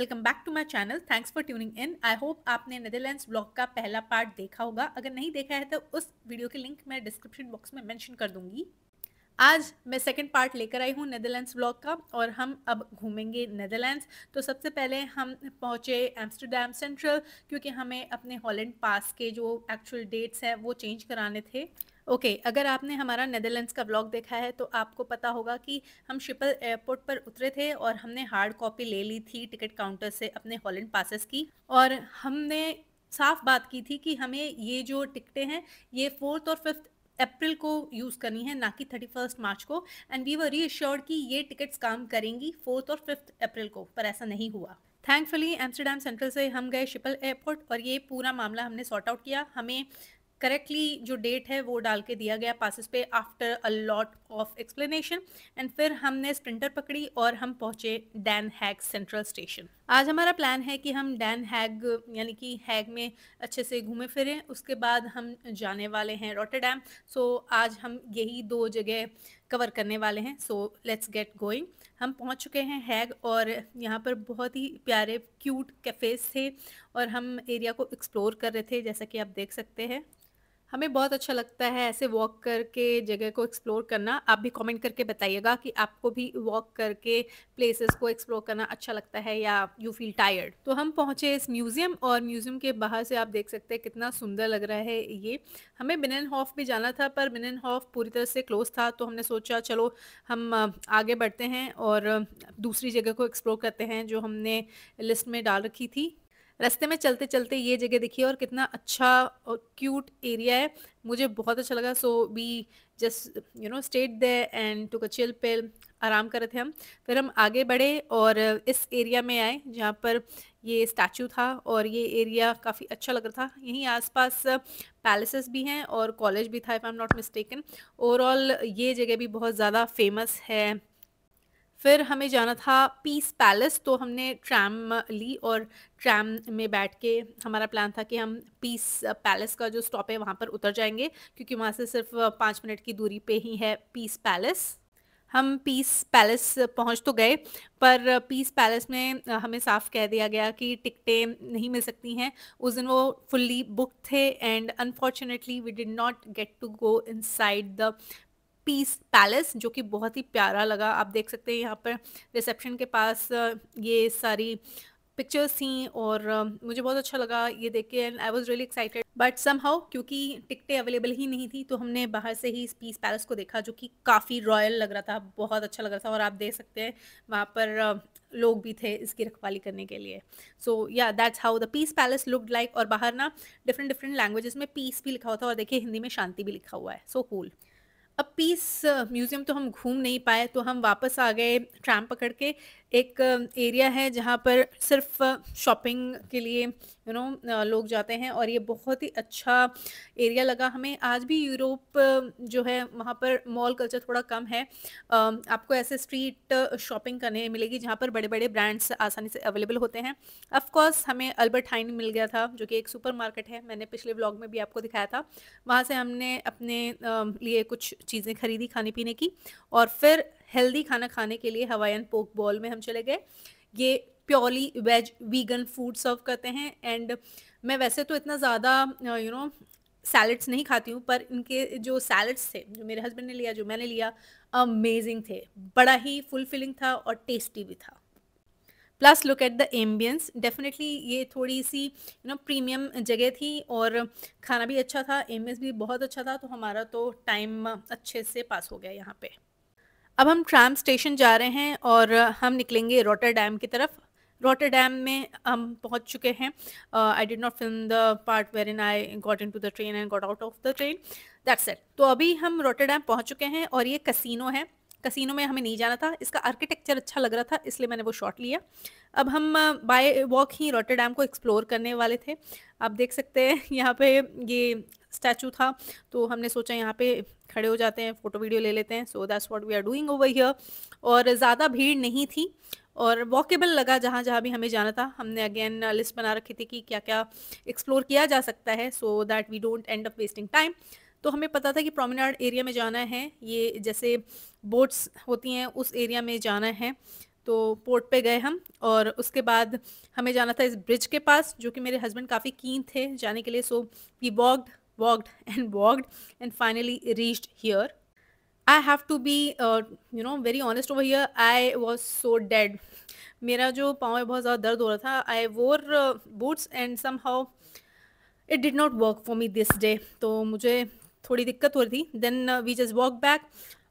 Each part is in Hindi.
Welcome back to my channel. Thanks for tuning in. I hope आपने नेदरलैंड्स ब्लॉग का पहला पार्ट देखा होगा। अगर नहीं देखा है तो उस वीडियो की लिंक मैं डिस्क्रिप्शन बॉक्स में मेंशन कर दूंगी। आज मैं सेकंड पार्ट लेकर आई हूँ नेदरलैंड्स ब्लॉग का और हम अब घूमेंगे नेदरलैंड्स। तो सबसे पहले हम पहुँचे एम्स्टर्डम सेंट्रल, क्योंकि हमें अपने हॉलैंड पास के जो एक्चुअल डेट्स हैं वो चेंज कराने थे। ओके, अगर आपने हमारा नेदरलैंड्स का ब्लॉग देखा है तो आपको पता होगा कि हम शिपल एयरपोर्ट पर उतरे थे और हमने हार्ड कॉपी ले ली थी टिकट काउंटर से अपने हॉलैंड पासेस की, और हमने साफ बात की थी कि हमें ये जो टिकटें हैं ये 4th और 5th अप्रैल को यूज़ करनी है, ना कि 31 मार्च को। एंड वी वर रीअश्योर्ड कि ये टिकट्स काम करेंगी 4th और 5th अप्रैल को, पर ऐसा नहीं हुआ। थैंकफुली एम्स्टर्डम सेंट्रल से हम गए शिपल एयरपोर्ट और ये पूरा मामला हमने सॉर्ट आउट किया। हमें करेक्टली जो डेट है वो डाल के दिया गया पासेस पे after a lot of explanation. And फिर हमने स्प्रिंटर पकड़ी और हम पहुंचे डैन हैग सेंट्रल स्टेशन। आज हमारा प्लान है कि हम डैन हैग यानी कि हैग में अच्छे से घूमे फिरें, उसके बाद हम जाने वाले हैं रॉटरडैम। सो आज हम यही दो जगह कवर करने वाले हैं। So let's get going. हम पहुंच चुके हैं हैग और यहाँ पर बहुत ही प्यारे क्यूट कैफ़ेज़ थे और हम एरिया को एक्सप्लोर कर रहे थे, जैसा कि आप देख सकते हैं। हमें बहुत अच्छा लगता है ऐसे वॉक करके जगह को एक्सप्लोर करना। आप भी कमेंट करके बताइएगा कि आपको भी वॉक करके प्लेसेस को एक्सप्लोर करना अच्छा लगता है या यू फील टायर्ड। तो हम पहुंचे इस म्यूज़ियम और म्यूज़ियम के बाहर से आप देख सकते हैं कितना सुंदर लग रहा है ये। हमें बिनेनहॉफ भी जाना था पर बिनेनहॉफ पूरी तरह से क्लोज था, तो हमने सोचा चलो हम आगे बढ़ते हैं और दूसरी जगह को एक्सप्लोर करते हैं जो हमने लिस्ट में डाल रखी थी। रास्ते में चलते चलते ये जगह देखिए और कितना अच्छा और क्यूट एरिया है, मुझे बहुत अच्छा लगा। So we just stayed there and took a chill pill. आराम कर रहे थे हम, फिर हम आगे बढ़े और इस एरिया में आए जहाँ पर ये स्टैचू था और ये एरिया काफ़ी अच्छा लग रहा था। यहीं आसपास पैलेसेस भी हैं और कॉलेज भी था if I am not mistaken. Overall ये जगह भी बहुत ज़्यादा फेमस है। फिर हमें जाना था पीस पैलेस, तो हमने ट्रैम ली और ट्रैम में बैठ के हमारा प्लान था कि हम पीस पैलेस का जो स्टॉप है वहाँ पर उतर जाएंगे, क्योंकि वहाँ से सिर्फ 5 मिनट की दूरी पे ही है पीस पैलेस। हम पीस पैलेस पहुँच तो गए, पर पीस पैलेस में हमें साफ कह दिया गया कि टिकटें नहीं मिल सकती हैं। उस दिन वो फुल्ली बुकड थे and unfortunately we did not get to go inside the Peace Palace, जो कि बहुत ही प्यारा लगा। आप देख सकते हैं यहाँ पर रिसेप्शन के पास ये सारी पिक्चर्स थी और मुझे बहुत अच्छा लगा ये देख के and I was really excited. But somehow क्योंकि टिकटें अवेलेबल ही नहीं थी तो हमने बाहर से ही इस पीस पैलेस को देखा, जो कि काफ़ी रॉयल लग रहा था, बहुत अच्छा लग रहा था। और आप देख सकते हैं वहाँ पर लोग भी थे इसकी रखवाली करने के लिए। सो yeah that's how the Peace palace looked like. और बाहर ना डिफरेंट डिफरेंट लैंग्वेजेस में पीस भी लिखा हुआ था और देखिए हिंदी में शांति भी लिखा हुआ है। So cool. अब पीस म्यूज़ियम तो हम घूम नहीं पाए, तो हम वापस आ गए ट्रैम पकड़ के। एक एरिया है जहाँ पर सिर्फ शॉपिंग के लिए लोग जाते हैं और ये बहुत ही अच्छा एरिया लगा हमें। आज भी यूरोप जो है वहाँ पर मॉल कल्चर थोड़ा कम है। आपको ऐसे स्ट्रीट शॉपिंग करने मिलेगी जहाँ पर बड़े बड़े ब्रांड्स आसानी से अवेलेबल होते हैं। ऑफ कोर्स हमें अल्बर्ट हाइन मिल गया था, जो कि एक सुपरमार्केट है, मैंने पिछले व्लॉग में भी आपको दिखाया था। वहाँ से हमने अपने लिए कुछ चीज़ें खरीदी खाने पीने की और फिर हेल्दी खाना खाने के लिए हवाईयन पोक बॉल में हम चले गए। ये प्योरली वेज वीगन फूड सर्व करते हैं एंड मैं वैसे तो इतना ज़्यादा सैलड्स नहीं खाती हूँ, पर इनके जो सैलड्स थे जो मेरे हस्बैंड ने लिया जो मैंने लिया अमेजिंग थे, बड़ा ही फुलफिलिंग था और टेस्टी भी था। Plus look at the ambience, definitely ये थोड़ी सी प्रीमियम जगह थी और खाना भी अच्छा था, एम्बियंस भी बहुत अच्छा था, तो हमारा तो टाइम अच्छे से पास हो गया यहाँ पे। अब हम ट्राम स्टेशन जा रहे हैं और हम निकलेंगे रॉटरडैम की तरफ। रॉटरडैम में हम पहुंच चुके हैं। I did not film the part where in I got into the train and got out of the train, that's it. तो अभी हम रॉटरडैम पहुंच चुके हैं और ये कसिनो है। कसिनो में हमें नहीं जाना था, इसका आर्किटेक्चर अच्छा लग रहा था इसलिए मैंने वो शॉट लिया। अब हम बाय वॉक ही रॉटरडैम को एक्सप्लोर करने वाले थे। आप देख सकते हैं यहाँ पे ये स्टैचू था, तो हमने सोचा यहाँ पे खड़े हो जाते हैं, फ़ोटो वीडियो ले लेते हैं। So that's what we are doing over here. और ज़्यादा भीड़ नहीं थी और वॉकेबल लगा जहाँ जहाँ भी हमें जाना था। हमने अगेन लिस्ट बना रखी थी कि क्या क्या एक्सप्लोर किया जा सकता है so that we don't end up wasting time. तो हमें पता था कि प्रोमेनाड एरिया में जाना है, ये जैसे बोट्स होती हैं उस एरिया में जाना है। तो पोर्ट पे गए हम, और उसके बाद हमें जाना था इस ब्रिज के पास, जो कि मेरे हस्बैंड काफ़ी कीन थे जाने के लिए. So we walked and walked and finally reached here. I have to be very honest over here. I was so dead. मेरा जो पाँव में बहुत ज़्यादा दर्द हो रहा था. I wore boots and somehow it did not work for me this day. तो मुझे थोड़ी दिक्कत हो रही थी. Then we just walked back.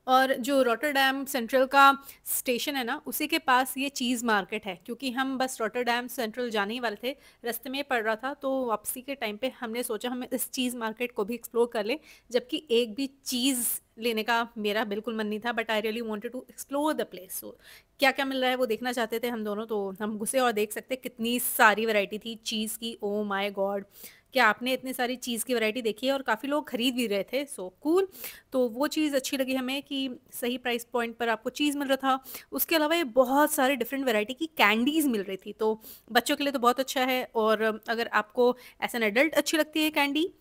और जो रॉटरडैम सेंट्रल का स्टेशन है ना, उसी के पास ये चीज़ मार्केट है. क्योंकि हम बस रॉटरडैम सेंट्रल जाने ही वाले थे, रास्ते में पड़ रहा था, तो वापसी के टाइम पे हमने सोचा हम इस चीज़ मार्केट को भी एक्सप्लोर कर लें. जबकि एक भी चीज़ लेने का मेरा बिल्कुल मन नहीं था, but I really wanted to explore the place. So क्या क्या मिल रहा है वो देखना चाहते थे हम दोनों. तो हम घुसे और देख सकते कितनी सारी वैरायटी थी चीज़ की. ओ माय गॉड, क्या आपने इतनी सारी चीज़ की वैरायटी देखी है? और काफ़ी लोग खरीद भी रहे थे. So cool. तो वो चीज़ अच्छी लगी हमें कि सही प्राइस पॉइंट पर आपको चीज़ मिल रहा था. उसके अलावा ये बहुत सारे डिफरेंट वैरायटी की कैंडीज़ मिल रही थी. तो बच्चों के लिए तो बहुत अच्छा है, और अगर आपको एज एन एडल्ट अच्छी लगती है कैंडी,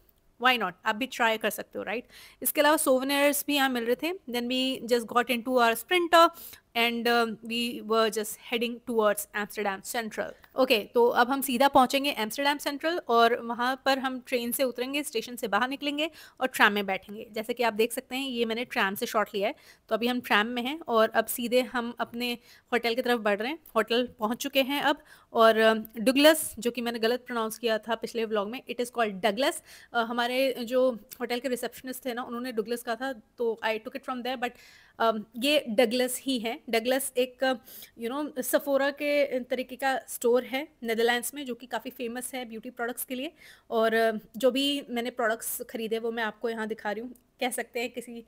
वाई नॉट, आप भी ट्राई कर सकते हो, राइट. इसके अलावा सोवेनियर्स भी यहाँ मिल रहे थे. Then we just got into our sprinter and we were just heading towards Amsterdam Central. Okay, तो अब हम सीधा पहुँचेंगे एम्स्टरडैम सेंट्रल, और वहाँ पर हम ट्रेन से उतरेंगे, स्टेशन से बाहर निकलेंगे और ट्रैम में बैठेंगे. जैसे कि आप देख सकते हैं, ये मैंने ट्रैम से शॉट लिया है. तो अभी हम ट्रैम में हैं और अब सीधे हम अपने होटल की तरफ बढ़ रहे हैं. होटल पहुँच चुके हैं अब. और डुगलस, जो कि मैंने गलत प्रोनाउंस किया था पिछले व्लॉग में, इट इज़ कॉल्ड डगलस. हमारे जो होटल के रिसेप्शनिस्ट थे ना, उन्होंने डुगलस कहा था, तो I took it from there. But ये डगलस ही है. डगलस एक सफोरा के तरीके का स्टोर है नेदरलैंड्स में, जो कि काफ़ी फेमस है ब्यूटी प्रोडक्ट्स के लिए. और जो भी मैंने प्रोडक्ट्स खरीदे वो मैं आपको यहाँ दिखा रही हूँ. कह सकते हैं किसी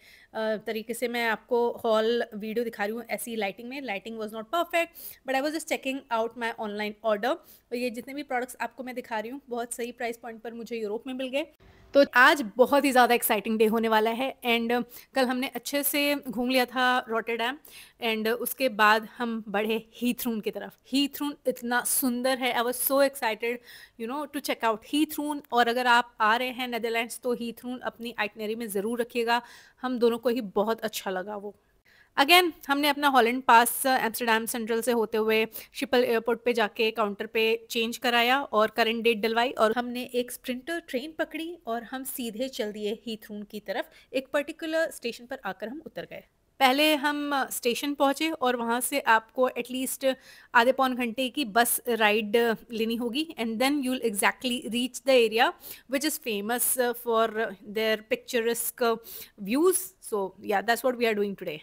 तरीके से मैं आपको हॉल वीडियो दिखा रही हूँ ऐसी लाइटिंग में. Lighting was not perfect, but I was just checking out my online order. और ये जितने भी प्रोडक्ट्स आपको मैं दिखा रही हूँ, बहुत सही प्राइस पॉइंट पर मुझे यूरोप में मिल गए. तो आज बहुत ही ज़्यादा एक्साइटिंग डे होने वाला है. एंड कल हमने अच्छे से घूम लिया था रॉटरडैम, एंड उसके बाद हम बढ़े हीथ्रून की तरफ. हीथ्रून इतना सुंदर है. I was so excited to check out Giethoorn. और अगर आप आ रहे हैं नेदरलैंड्स तो हीथ्रून अपनी आइटनरी में ज़रूर रखिएगा. हम दोनों को ही बहुत अच्छा लगा वो. अगेन हमने अपना हॉलैंड पास एम्स्टरडैम सेंट्रल से होते हुए शिपल एयरपोर्ट पे जाके काउंटर पे चेंज कराया और करंट डेट डलवाई, और हमने एक स्प्रिंटर ट्रेन पकड़ी और हम सीधे चल दिए हीथ्रून की तरफ. एक पर्टिकुलर स्टेशन पर आकर हम उतर गए. पहले हम स्टेशन पहुंचे और वहां से आपको एटलीस्ट आधे पौन घंटे की बस राइड लेनी होगी. And then you will exactly reach the area which is famous for their picturesque views. So yeah that's what we are doing today.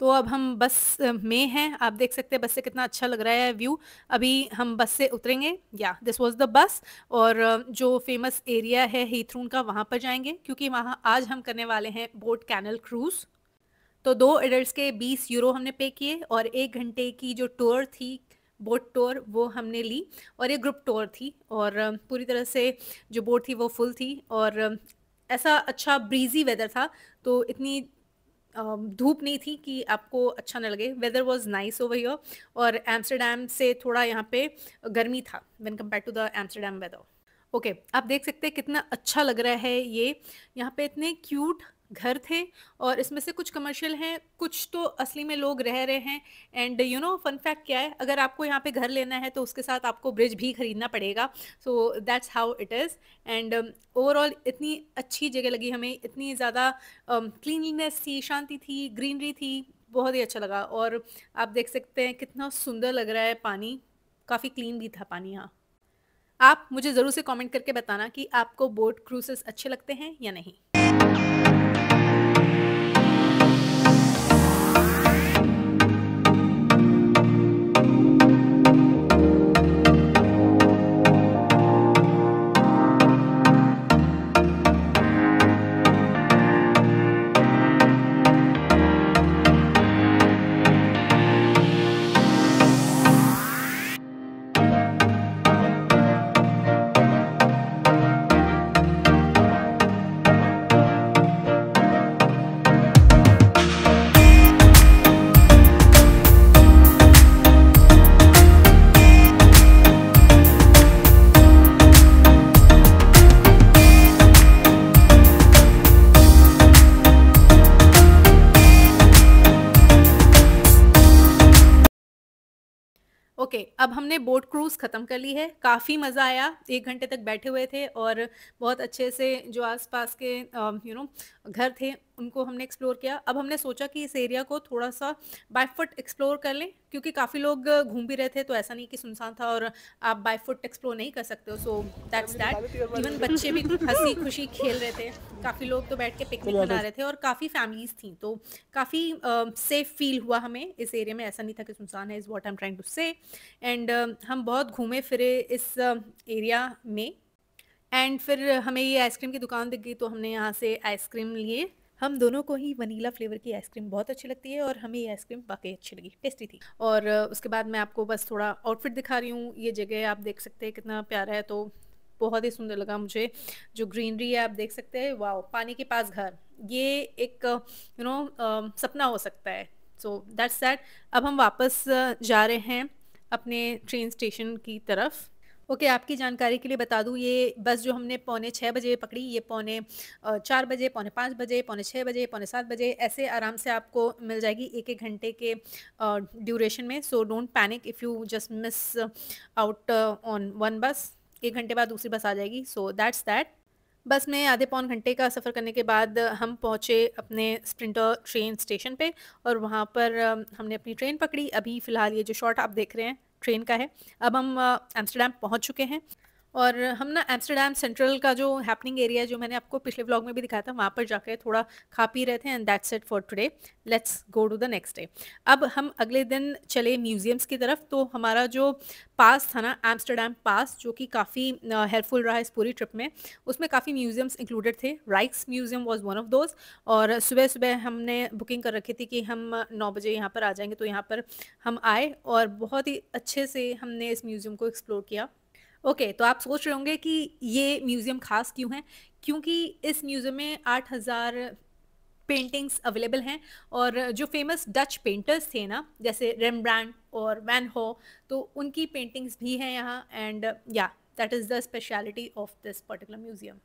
तो अब हम बस में हैं. आप देख सकते हैं बस से कितना अच्छा लग रहा है व्यू. अभी हम बस से उतरेंगे. या दिस वाज द बस. और जो फेमस एरिया है हीथ्रून का, वहाँ पर जाएंगे, क्योंकि वहाँ आज हम करने वाले हैं बोट कैनल क्रूज़. तो 2 एडल्ट्स के 20 यूरो हमने पे किए, और 1 घंटे की जो टूर थी, बोट टूर, वो हमने ली. और ये ग्रुप टूर थी, और पूरी तरह से जो बोट थी वो फुल थी. और ऐसा अच्छा ब्रीजी वेदर था, तो इतनी धूप नहीं थी कि आपको अच्छा न लगे. Weather was nice over here. और एम्स्टरडैम से थोड़ा यहाँ पे गर्मी था when compare to the Amsterdam weather. Okay, आप देख सकते हैं कितना अच्छा लग रहा है ये. यहाँ पे इतने क्यूट घर थे, और इसमें से कुछ कमर्शियल हैं, कुछ तो असली में लोग रह रहे हैं. एंड फन फैक्ट क्या है, अगर आपको यहाँ पे घर लेना है तो उसके साथ आपको ब्रिज भी खरीदना पड़ेगा. So that's how it is. And overall इतनी अच्छी जगह लगी हमें. इतनी ज़्यादा क्लीनलीनेस थी, शांति थी, ग्रीनरी थी. बहुत ही अच्छा लगा. और आप देख सकते हैं कितना सुंदर लग रहा है पानी. काफ़ी क्लीन भी था पानी यहाँ. आप मुझे ज़रूर से कमेंट करके बताना कि आपको बोट क्रूजेस अच्छे लगते हैं या नहीं. अब हमने बोट क्रूज़ ख़त्म कर ली है, काफ़ी मज़ा आया, 1 घंटे तक बैठे हुए थे और बहुत अच्छे से जो आस-पास के घर थे, उनको हमने एक्सप्लोर किया। अब हमने सोचा कि इस एरिया को थोड़ा-सा बाय फुट एक्सप्लोर कर लें, क्योंकि काफ़ी लोग घूम भी रहे थे, तो ऐसा नहीं कि सुनसान था और आप बाय फुट एक्सप्लोर नहीं कर सकते हो, सो दैट्स दैट। इवन बच्चे भी हँसी-खुशी खेल रहे थे, काफ़ी लोग तो बैठ के पिकनिक मना रहे थे और काफ़ी फैमिलीज़ थीं, तो काफ़ी सेफ फ़ील हुआ हमें इस एरिया में, ऐसा नहीं था कि सुनसान है, is what I am trying to say. And हम बहुत घूमे-फिरे इस एरिया में एंड फिर हमें ये आइसक्रीम की दुकान दिख गई, तो हमने यहाँ से आइसक्रीम लिए। हम दोनों को ही वनीला फ्लेवर की आइसक्रीम बहुत अच्छी लगती है और हमें ये आइसक्रीम वाक़ई अच्छी लगी, टेस्टी थी। और उसके बाद मैं आपको बस थोड़ा आउटफिट दिखा रही हूँ। ये जगह आप देख सकते हैं कितना प्यारा है, तो बहुत ही सुंदर लगा मुझे। जो ग्रीनरी है आप देख सकते हैं, वाओ! पानी के पास घर, ये एक सपना हो सकता है। So that's that. अब हम वापस जा रहे हैं अपने ट्रेन स्टेशन की तरफ। ओके, आपकी जानकारी के लिए बता दूँ, ये बस जो हमने पौने 6 बजे पकड़ी, ये पौने 4 बजे, पौने 5 बजे, पौने 6 बजे, पौने 7 बजे ऐसे आराम से आपको मिल जाएगी 1-1 घंटे के ड्यूरेशन में। So don't panic if you just miss out on one बस। 1 घंटे बाद दूसरी बस आ जाएगी, सो दैट्स दैट। बस में आधे पौन घंटे का सफ़र करने के बाद हम पहुँचे अपने स्प्रिंटर ट्रेन स्टेशन पे और वहाँ पर हमने अपनी ट्रेन पकड़ी। अभी फ़िलहाल ये जो शॉट आप देख रहे हैं ट्रेन का है। अब हम एम्स्टर्डम पहुँच चुके हैं और हम ना एम्स्टर्डम सेंट्रल का जो हैपनिंग एरिया जो मैंने आपको पिछले व्लॉग में भी दिखाया था, वहाँ पर जाकर थोड़ा खा पी रहे थे and that's it for today. Let's go to the next day. अब हम अगले दिन चले म्यूज़ियम्स की तरफ। तो हमारा जो पास था ना, एम्स्टर्डम पास, जो कि काफ़ी हेल्पफुल रहा इस पूरी ट्रिप में, उसमें काफ़ी म्यूज़ियम्स इंक्लूडेड थे। Rijksmuseum was one of those. और सुबह-सुबह हमने बुकिंग कर रखी थी कि हम 9 बजे यहाँ पर आ जाएँगे, तो यहाँ पर हम आए और बहुत ही अच्छे से हमने इस म्यूज़ियम को एक्सप्लोर किया। ओके, तो आप सोच रहे होंगे कि ये म्यूज़ियम ख़ास क्यों है? क्योंकि इस म्यूज़ियम में 8000 पेंटिंग्स अवेलेबल हैं और जो फ़ेमस डच पेंटर्स थे ना, जैसे रेम्ब्रांड और वैन गॉ, तो उनकी पेंटिंग्स भी हैं यहाँ एंड या that is the speciality of this particular museum.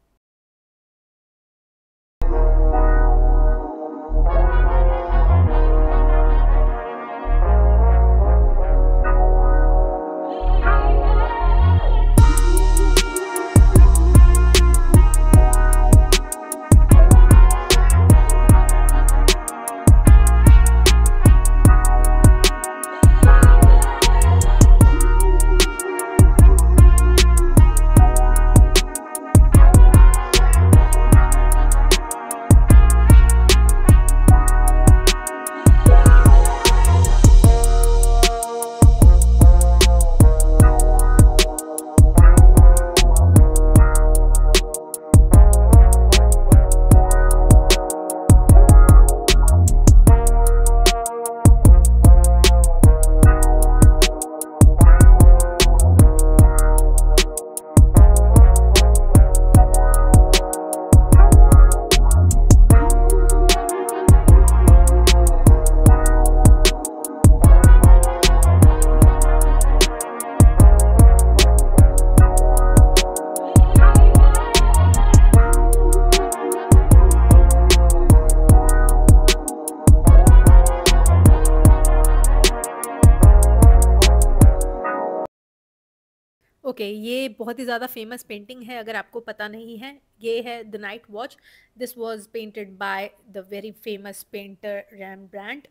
Okay, ये बहुत ही ज़्यादा फेमस पेंटिंग है, अगर आपको पता नहीं है, ये है the night watch. This was painted by the very famous painter रेम्ब्रांड।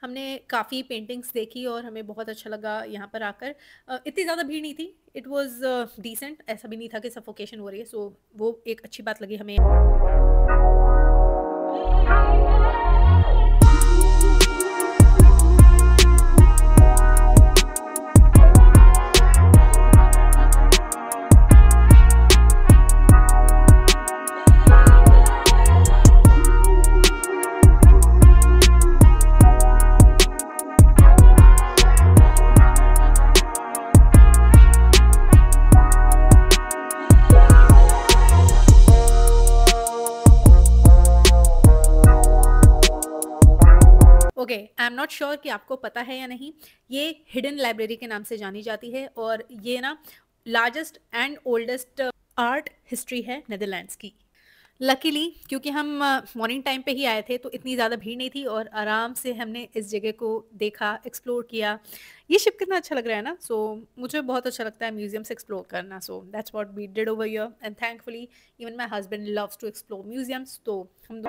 हमने काफ़ी पेंटिंग्स देखी और हमें बहुत अच्छा लगा यहाँ पर आकर। इतनी ज़्यादा भीड़ नहीं थी, इट वाज डिसेंट, ऐसा भी नहीं था कि सफोकेशन हो रही है, सो वो एक अच्छी बात लगी हमें। Okay, I am not sure कि आपको पता है या नहीं, ये हिडन लाइब्रेरी के नाम से जानी जाती है और ये ना largest and oldest art history है नीदरलैंड्स की। लकीली क्योंकि हम मॉर्निंग टाइम पे ही आए थे तो इतनी ज़्यादा भीड़ नहीं थी और आराम से हमने इस जगह को देखा, एक्सप्लोर किया। ये शिप कितना अच्छा लग रहा है ना, सो मुझे बहुत अच्छा लगता है म्यूज़ियम्स एक्सप्लोर करना, so that's what we did over here and thankfully even my husband loves to explore museums, तो हम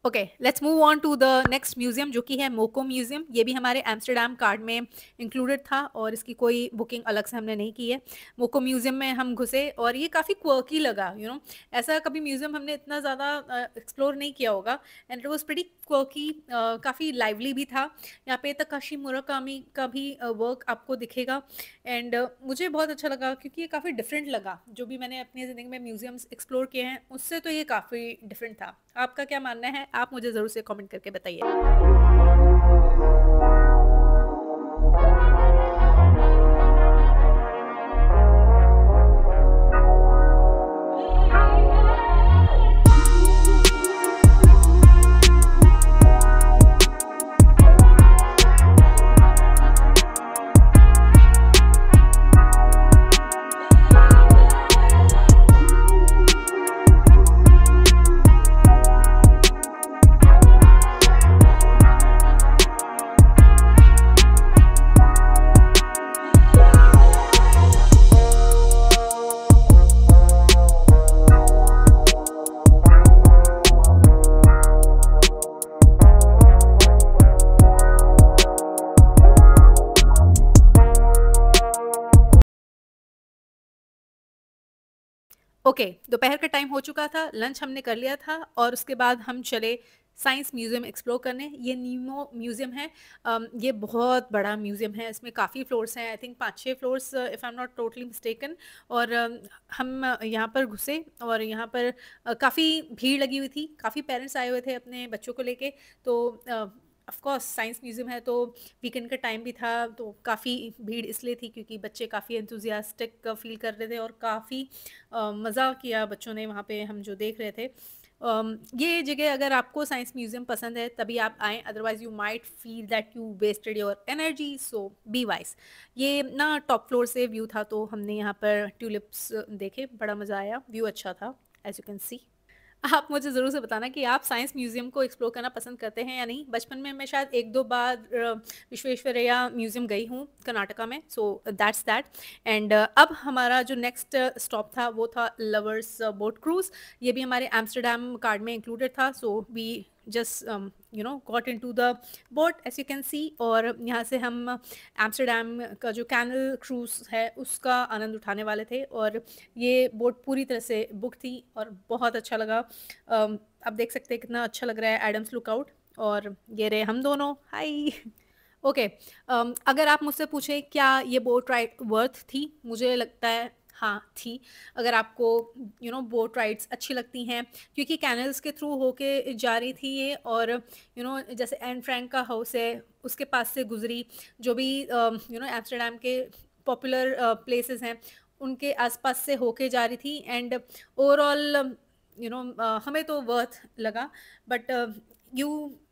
okay, let's move on to the next museum जो कि है मोको म्यूजियम। ये भी हमारे एम्स्टर्डम कार्ड में इंक्लूडेड था और इसकी कोई बुकिंग अलग से हमने नहीं की है। मोको म्यूजियम में हम घुसे और ये काफ़ी क्वर्की लगा, ऐसा कभी म्यूजियम हमने इतना ज़्यादा एक्सप्लोर नहीं किया होगा and it was pretty quirky, काफ़ी लाइवली भी था। यहाँ पे तकाशी मुराकामी का भी वर्क आपको दिखेगा एंड मुझे बहुत अच्छा लगा क्योंकि ये काफ़ी डिफरेंट लगा। जो भी मैंने अपनी ज़िंदगी में म्यूजियम्स एक्सप्लोर किए हैं उससे तो ये काफ़ी डिफरेंट था। आपका क्या मानना है? आप मुझे ज़रूर से कमेंट करके बताइए। ओके, दोपहर का टाइम हो चुका था, लंच हमने कर लिया था और उसके बाद हम चले साइंस म्यूज़ियम एक्सप्लोर करने। ये नीमो म्यूज़ियम है। ये बहुत बड़ा म्यूज़ियम है, इसमें काफ़ी फ्लोर्स हैं, I think 5-6 floors if I am not totally mistaken. और हम यहाँ पर घुसे और यहाँ पर काफ़ी भीड़ लगी हुई थी, काफ़ी पेरेंट्स आए हुए थे अपने बच्चों को लेके। तो ऑफ कोर्स साइंस म्यूज़ियम है तो वीकेंड का टाइम भी था, तो काफ़ी भीड़ इसलिए थी क्योंकि बच्चे काफ़ी एंथुजियास्टिक फील कर रहे थे और काफ़ी मज़ा किया बच्चों ने वहाँ पे हम जो देख रहे थे। ये जगह अगर आपको साइंस म्यूज़ियम पसंद है तभी आप आएँ, otherwise you might feel that you wasted your energy, so be wise. ये ना टॉप फ्लोर से व्यू था तो हमने यहाँ पर ट्यूलिप्स देखे, बड़ा मज़ा आया, व्यू अच्छा था एज यू कैन सी। आप मुझे ज़रूर से बताना कि आप साइंस म्यूज़ियम को एक्सप्लोर करना पसंद करते हैं या नहीं। बचपन में मैं शायद 1-2 बार विश्वेश्वरैया म्यूज़ियम गई हूँ कर्नाटका में, सो दैट्स दैट। एंड अब हमारा जो नेक्स्ट स्टॉप था वो था लवर्स बोट क्रूज़। ये भी हमारे एम्स्टर्डम कार्ड में इंक्लूडेड था, so we just got into the boat as you can see. और यहाँ से हम एम्स्टर्डम का जो कैनल क्रूज़ है उसका आनंद उठाने वाले थे और ये बोट पूरी तरह से बुक थी और बहुत अच्छा लगा। आप देख सकते हैं कितना अच्छा लग रहा है एडम्स लुकआउट, और ये रहे हम दोनों, हाय। ओके, अगर आप मुझसे पूछें क्या ये बोट राइड वर्थ थी, मुझे लगता है हाँ थी। अगर आपको बोट राइड्स अच्छी लगती हैं क्योंकि कैनल्स के थ्रू होके जा रही थी ये, और जैसे एन फ्रैंक का हाउस है उसके पास से गुजरी, जो भी एम्स्टर्डम के पॉपुलर प्लेसेस हैं उनके आसपास से होके जा रही थी। एंड ओवरऑल हमें तो वर्थ लगा, but you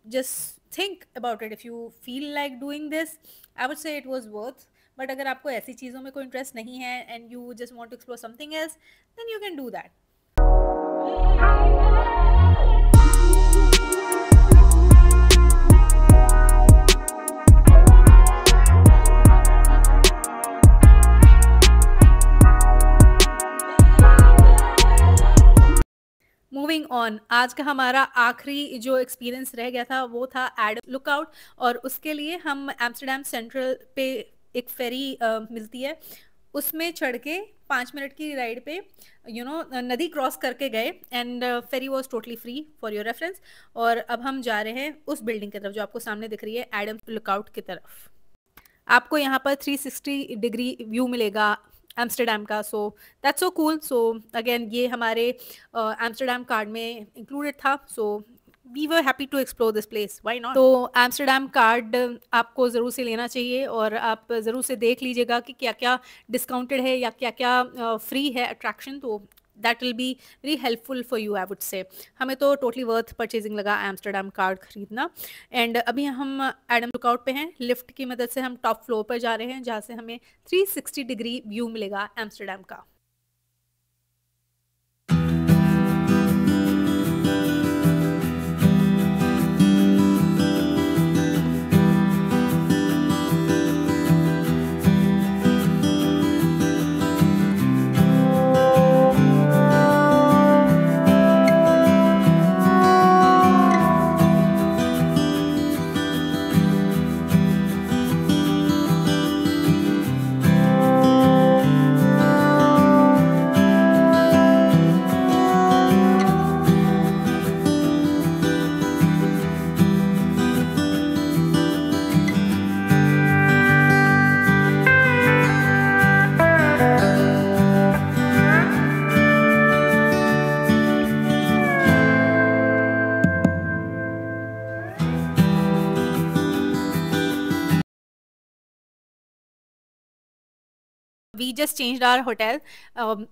just think about it, if you feel like doing this I would say it was worth। but अगर आपको ऐसी चीज़ों में कोई इंटरेस्ट नहीं है and you just want to explore something else then you can do that। Moving on, आज का हमारा आखिरी जो एक्सपीरियंस रह गया था वो था एडम लुकआउट, और उसके लिए हम एम्स्टर्डम सेंट्रल पे एक फेरी मिलती है, उसमें चढ़ के 5 मिनट की राइड पे नदी क्रॉस करके गए and ferry was totally free for your reference. और अब हम जा रहे हैं उस बिल्डिंग की तरफ जो आपको सामने दिख रही है, एडम लुकआउट की तरफ। आपको यहाँ पर 360 डिग्री व्यू मिलेगा एम्स्टरडेम का। So that's so cool. So again ये हमारे एम्स्टरडेम कार्ड में इंक्लूडेड था। So we were happy to explore this place, why not. तो एम्स्टरडेम कार्ड आपको ज़रूर से लेना चाहिए और आप ज़रूर से देख लीजिएगा कि क्या क्या डिस्काउंटेड है या क्या क्या फ्री है अट्रैक्शन। तो that will be very helpful for you, I would say. हमें तो टोटली वर्थ परचेजिंग लगा एम्स्टरडेम कार्ड खरीदना। एंड अभी हम एडम लुकआउट पे हैं। लिफ्ट की मदद से हम टॉप फ्लोर पर जा रहे हैं जहाँ से हमें 360 डिग्री व्यू मिलेगा एम्स्टरडेम का। We just changed our hotel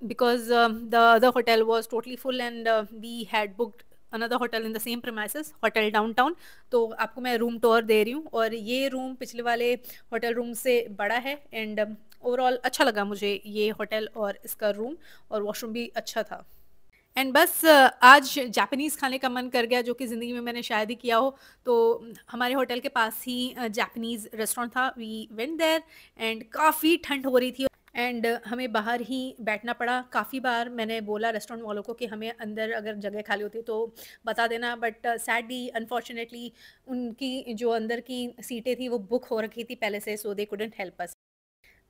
because the other hotel was totally full and we had booked another hotel in the same premises, hotel downtown। तो आपको मैं रूम टूर दे रही हूँ और ये रूम पिछले वाले होटल रूम से बड़ा है एंड ओवरऑल अच्छा लगा मुझे ये होटल और इसका रूम, और वॉशरूम भी अच्छा था। एंड बस आज जापानीज़ खाने का मन कर गया, जो कि ज़िंदगी में मैंने शायद ही किया हो। तो हमारे होटल के पास ही जापानीज़ रेस्टोरेंट था। वी वेंट देयर एंड काफ़ी ठंड हो रही थी एंड हमें बाहर ही बैठना पड़ा। काफ़ी बार मैंने बोला रेस्टोरेंट वालों को कि हमें अंदर अगर जगह खाली होती है तो बता देना, बट सैडली अनफॉर्चुनेटली उनकी जो अंदर की सीटें थी वो बुक हो रखी थी पहले से, सो दे कुडंट हेल्प अस।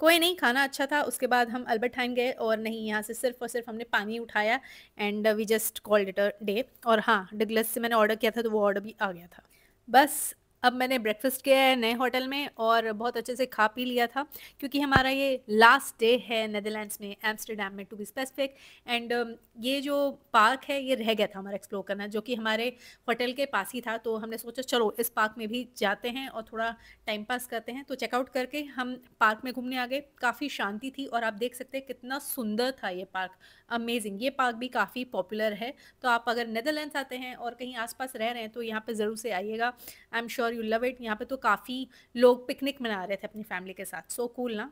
कोई नहीं, खाना अच्छा था। उसके बाद हम अल्बर्टाइन गए और नहीं, यहाँ से सिर्फ और सिर्फ हमने पानी उठाया and we just called it a day. और हाँ, डगलस से मैंने ऑर्डर किया था तो वो ऑर्डर भी आ गया था। बस अब मैंने ब्रेकफास्ट किया है नए होटल में और बहुत अच्छे से खा पी लिया था, क्योंकि हमारा ये लास्ट डे है नेदरलैंड्स में, एम्स्टरडेम में टू बी स्पेसिफिक। एंड ये जो पार्क है ये रह गया था हमारा एक्सप्लोर करना, जो कि हमारे होटल के पास ही था। तो हमने सोचा चलो इस पार्क में भी जाते हैं और थोड़ा टाइम पास करते हैं। तो चेकआउट करके हम पार्क में घूमने आ गए। काफ़ी शांति थी और आप देख सकते हैं कितना सुंदर था ये पार्क, अमेजिंग। ये पार्क भी काफ़ी पॉपुलर है, तो आप अगर नेदरलैंड्स आते हैं और कहीं आसपास रह रहे हैं तो यहाँ पे ज़रूर से आइएगा। I am sure you love it. यहाँ पे तो काफ़ी लोग पिकनिक मना रहे थे अपनी फैमिली के साथ। सो कूल ना।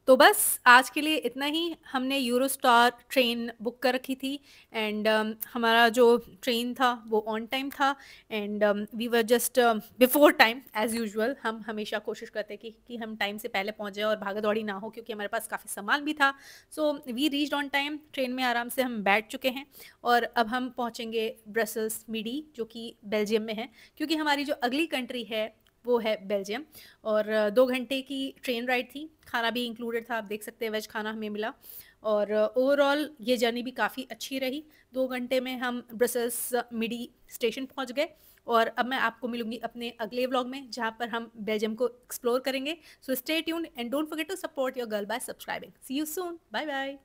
तो बस आज के लिए इतना ही। हमने यूरोस्टार ट्रेन बुक कर रखी थी एंड हमारा जो ट्रेन था वो ऑन टाइम था and we were just before time as usual. हम हमेशा कोशिश करते कि हम टाइम से पहले पहुंच जाए और भागा दौड़ी ना हो, क्योंकि हमारे पास काफ़ी सामान भी था। So we reached on time. Train में आराम से हम बैठ चुके हैं और अब हम पहुँचेंगे ब्रसल्स मिडी, जो कि बेल्जियम में है, क्योंकि हमारी जो अगली कंट्री है वो है बेल्जियम। और 2 घंटे की ट्रेन राइड थी। खाना भी इंक्लूडेड था, आप देख सकते हैं वेज खाना हमें मिला। और ओवरऑल ये जर्नी भी काफ़ी अच्छी रही। 2 घंटे में हम ब्रसल्स मिडी स्टेशन पहुंच गए और अब मैं आपको मिलूंगी अपने अगले व्लॉग में, जहां पर हम बेल्जियम को एक्सप्लोर करेंगे। So stay tuned and don't forget to support your girl by subscribing. See you soon, bye bye.